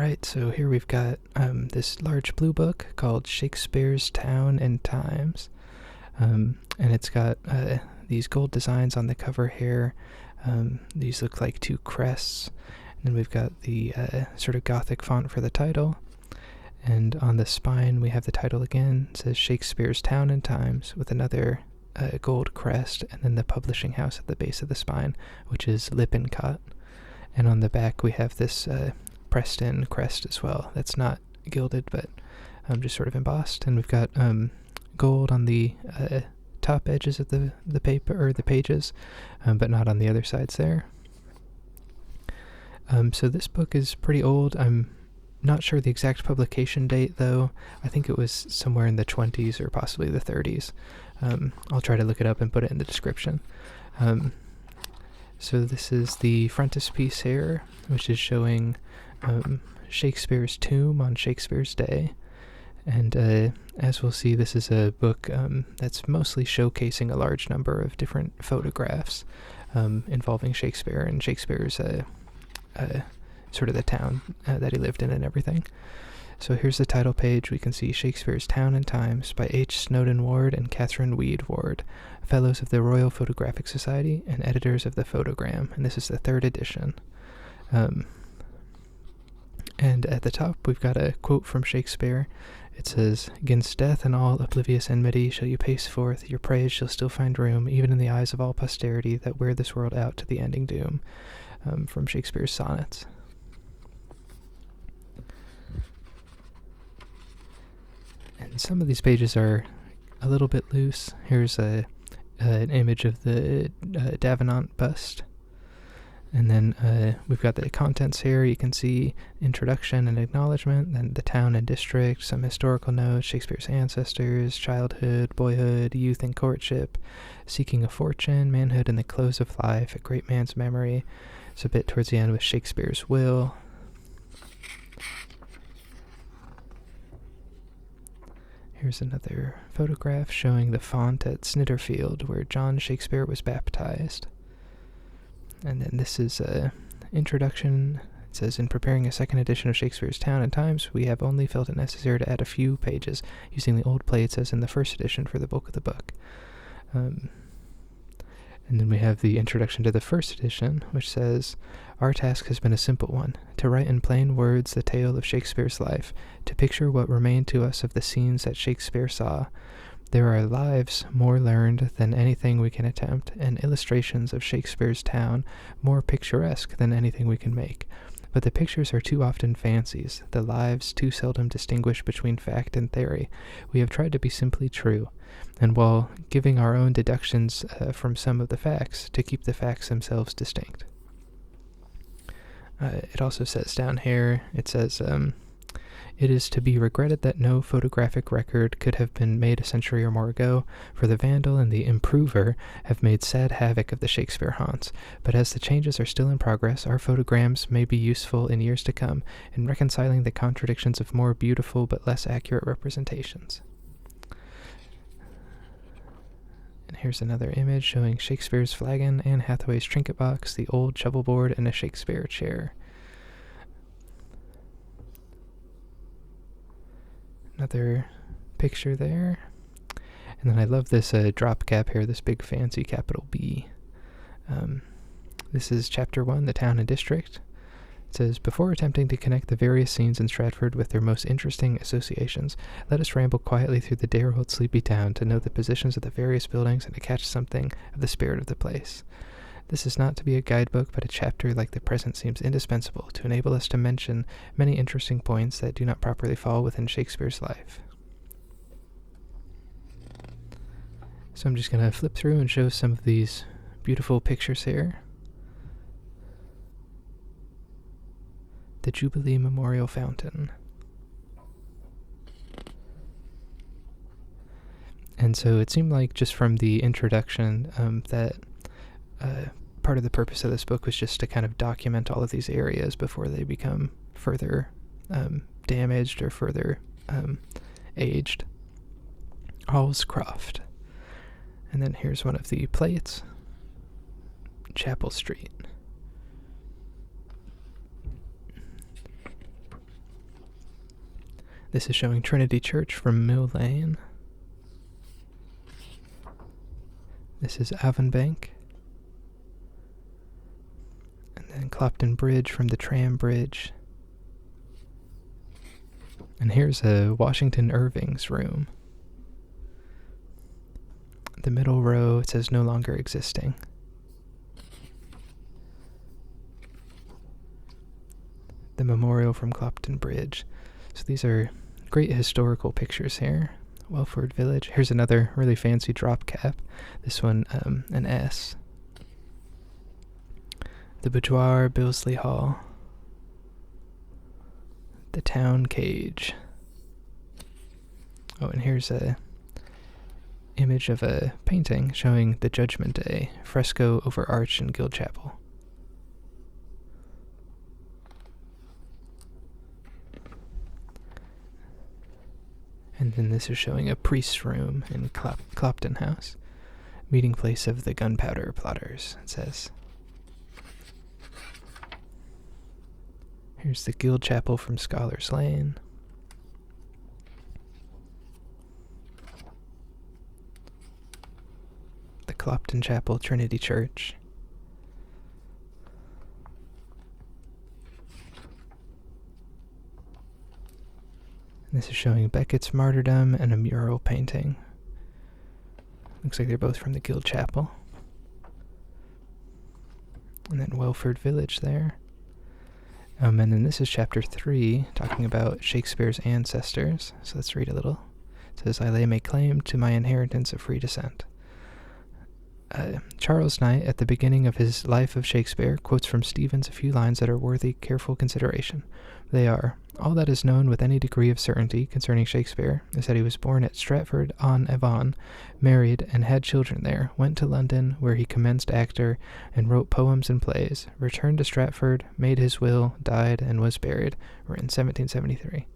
Alright, so here we've got this large blue book called Shakespeare's Town and Times. And it's got these gold designs on the cover here. These look like two crests. And then we've got the sort of Gothic font for the title. And on the spine we have the title again. It says Shakespeare's Town and Times with another gold crest, and then the publishing house at the base of the spine, which is Lippincott. And on the back we have this Preston crest as well. That's not gilded, but just sort of embossed. And we've got gold on the top edges of the paper or the pages, but not on the other sides there. So this book is pretty old. I'm not sure the exact publication date, though. I think it was somewhere in the 20s or possibly the 30s. I'll try to look it up and put it in the description. So this is the frontispiece here, which is showing Shakespeare's tomb on Shakespeare's day. And as we'll see, this is a book that's mostly showcasing a large number of different photographs involving Shakespeare and Shakespeare's sort of the town that he lived in and everything. So here's the title page. We can see Shakespeare's Town and Times by H. Snowden Ward and Catherine Weed Ward, Fellows of the Royal Photographic Society and editors of the Photogram. And this is the 3rd edition. And at the top, we've got a quote from Shakespeare. It says, "Against death and all oblivious enmity shall you pace forth, your praise shall still find room, even in the eyes of all posterity that wear this world out to the ending doom." From Shakespeare's sonnets. And some of these pages are a little bit loose. Here's an image of the Davenant bust. And then we've got the contents here. You can see introduction and acknowledgement, then the town and district, some historical notes, Shakespeare's ancestors, childhood, boyhood, youth and courtship, seeking a fortune, manhood and the close of life, a great man's memory. It's a bit towards the end with Shakespeare's will. Here's another photograph showing the font at Snitterfield, where John Shakespeare was baptized. And then this is an introduction. It says, "In preparing a second edition of Shakespeare's Town and Times, we have only felt it necessary to add a few pages, using the old plates as in the first edition for the bulk of the book." And then we have the introduction to the first edition, which says, "Our task has been a simple one, to write in plain words the tale of Shakespeare's life, to picture what remained to us of the scenes that Shakespeare saw. There are lives more learned than anything we can attempt, and illustrations of Shakespeare's town more picturesque than anything we can make. But the pictures are too often fancies, the lives too seldom distinguish between fact and theory. We have tried to be simply true, and while giving our own deductions from some of the facts, to keep the facts themselves distinct." It also says down here, it says, "It is to be regretted that no photographic record could have been made a century or more ago, for the vandal and the improver have made sad havoc of the Shakespeare haunts. But as the changes are still in progress, our photograms may be useful in years to come in reconciling the contradictions of more beautiful but less accurate representations." And here's another image showing Shakespeare's flagon, Anne Hathaway's trinket box, the old shovelboard, and a Shakespeare chair. Another picture there. And then I love this drop cap here, this big fancy capital B. This is Chapter 1, the Town and District. It says, "Before attempting to connect the various scenes in Stratford with their most interesting associations, let us ramble quietly through the dear old sleepy town to note the positions of the various buildings and to catch something of the spirit of the place. This is not to be a guidebook, but a chapter like the present seems indispensable to enable us to mention many interesting points that do not properly fall within Shakespeare's life." So I'm just going to flip through and show some of these beautiful pictures here. The Jubilee Memorial Fountain. And so it seemed like just from the introduction that part of the purpose of this book was just to kind of document all of these areas before they become further damaged or further aged. Hallscroft. And then here's one of the plates. Chapel Street. This is showing Trinity Church from Mill Lane. This is Avonbank. And then Clopton Bridge from the tram bridge. And here's a Washington Irving's room. The middle row, it says no longer existing. The memorial from Clopton Bridge. So these are great historical pictures here. Welford Village. Here's another really fancy drop cap. This one, an S. The Boudoir, Billesley Hall. The Town Cage. Oh, and here's a image of a painting showing the Judgment Day fresco over arch in Guild Chapel. And then this is showing a priest's room in Clopton House. Meeting place of the gunpowder plotters, it says. Here's the Guild Chapel from Scholars Lane. The Clopton Chapel, Trinity Church. This is showing Beckett's martyrdom and a mural painting. Looks like they're both from the Guild Chapel. And then Welford Village there. And then this is chapter 3, talking about Shakespeare's ancestors. So let's read a little. It says, I lay my claim to my inheritance of free descent. Charles Knight, at the beginning of his Life of Shakespeare, quotes from Stevens a few lines that are worthy careful consideration. They are, all that is known with any degree of certainty concerning Shakespeare is that he was born at Stratford-on-Avon, married and had children there, went to London, where he commenced actor, and wrote poems and plays, returned to Stratford, made his will, died, and was buried, written 1773.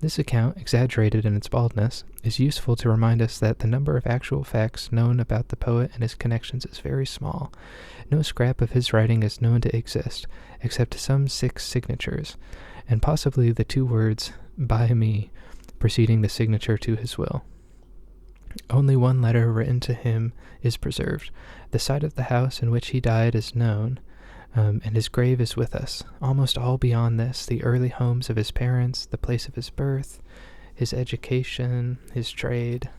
This account, exaggerated in its baldness, is useful to remind us that the number of actual facts known about the poet and his connections is very small. No scrap of his writing is known to exist, except some 6 signatures, and possibly the 2 words, by me, preceding the signature to his will. Only 1 letter written to him is preserved. The site of the house in which he died is known, and his grave is with us. Almost all beyond this, the early homes of his parents, the place of his birth, his education, his trade,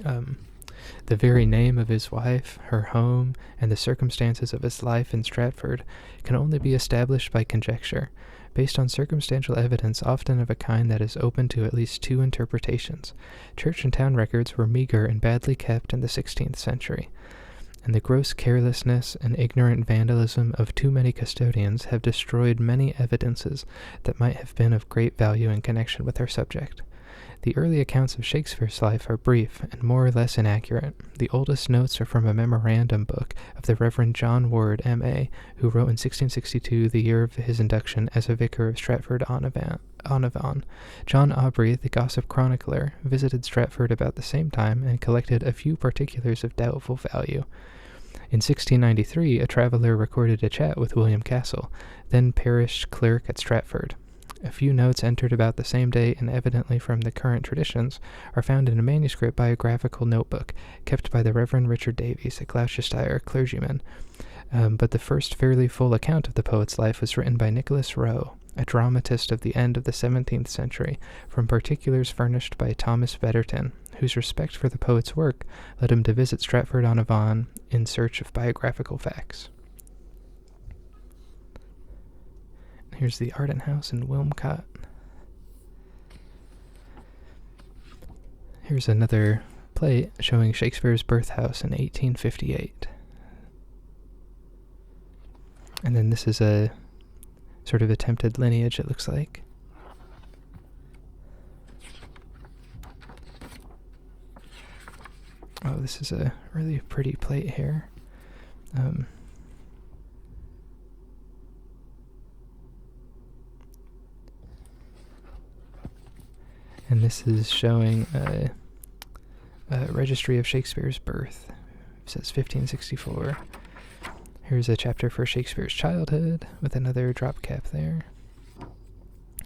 the very name of his wife, her home, and the circumstances of his life in Stratford can only be established by conjecture, based on circumstantial evidence often of a kind that is open to at least 2 interpretations. Church and town records were meager and badly kept in the 16th century, and the gross carelessness and ignorant vandalism of too many custodians have destroyed many evidences that might have been of great value in connection with our subject. The early accounts of Shakespeare's life are brief and more or less inaccurate. The oldest notes are from a memorandum book of the Reverend John Ward, M.A., who wrote in 1662, the year of his induction as a vicar of Stratford-on-Avon. John Aubrey, the gossip chronicler, visited Stratford about the same time and collected a few particulars of doubtful value. In 1693, a traveler recorded a chat with William Castle, then parish clerk at Stratford. A few notes entered about the same day and evidently from the current traditions are found in a manuscript biographical notebook kept by the Reverend Richard Davies, a Gloucestershire clergyman. But the first fairly full account of the poet's life was written by Nicholas Rowe, a dramatist of the end of the 17th century, from particulars furnished by Thomas Betterton, whose respect for the poet's work led him to visit Stratford-on-Avon in search of biographical facts. Here's the Arden House in Wilmcote. Here's another plate showing Shakespeare's birth house in 1858. And then this is a sort of attempted lineage, it looks like. Oh, this is a really pretty plate here. And this is showing a registry of Shakespeare's birth. It says 1564. Here's a chapter for Shakespeare's childhood with another drop cap there.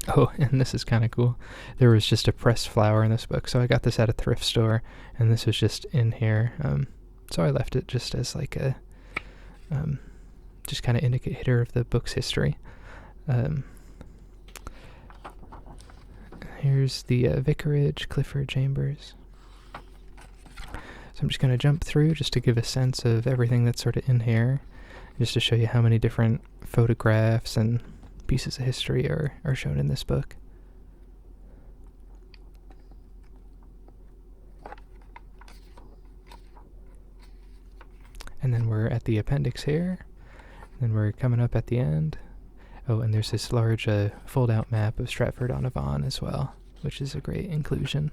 Oh, and this is kind of cool. There was just a pressed flower in this book, so I got this at a thrift store, and this was just in here. So I left it just as like a, just kind of indicator of the book's history. Here's the vicarage, Clifford Chambers. So I'm just going to jump through just to give a sense of everything that's sort of in here, just to show you how many different photographs and pieces of history are shown in this book. And then we're at the appendix here, and then we're coming up at the end. Oh, and there's this large fold-out map of Stratford-on-Avon as well, which is a great inclusion.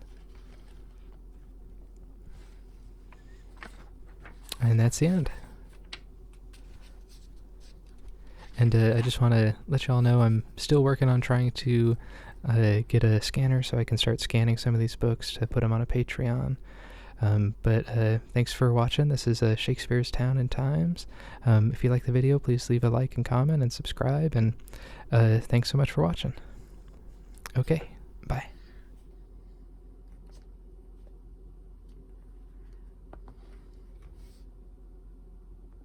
And that's the end. And I just want to let y'all know I'm still working on trying to get a scanner so I can start scanning some of these books to put them on a Patreon. But thanks for watching. This is Shakespeare's Town and Times. If you like the video, please leave a like and comment and subscribe. And thanks so much for watching. Okay, bye.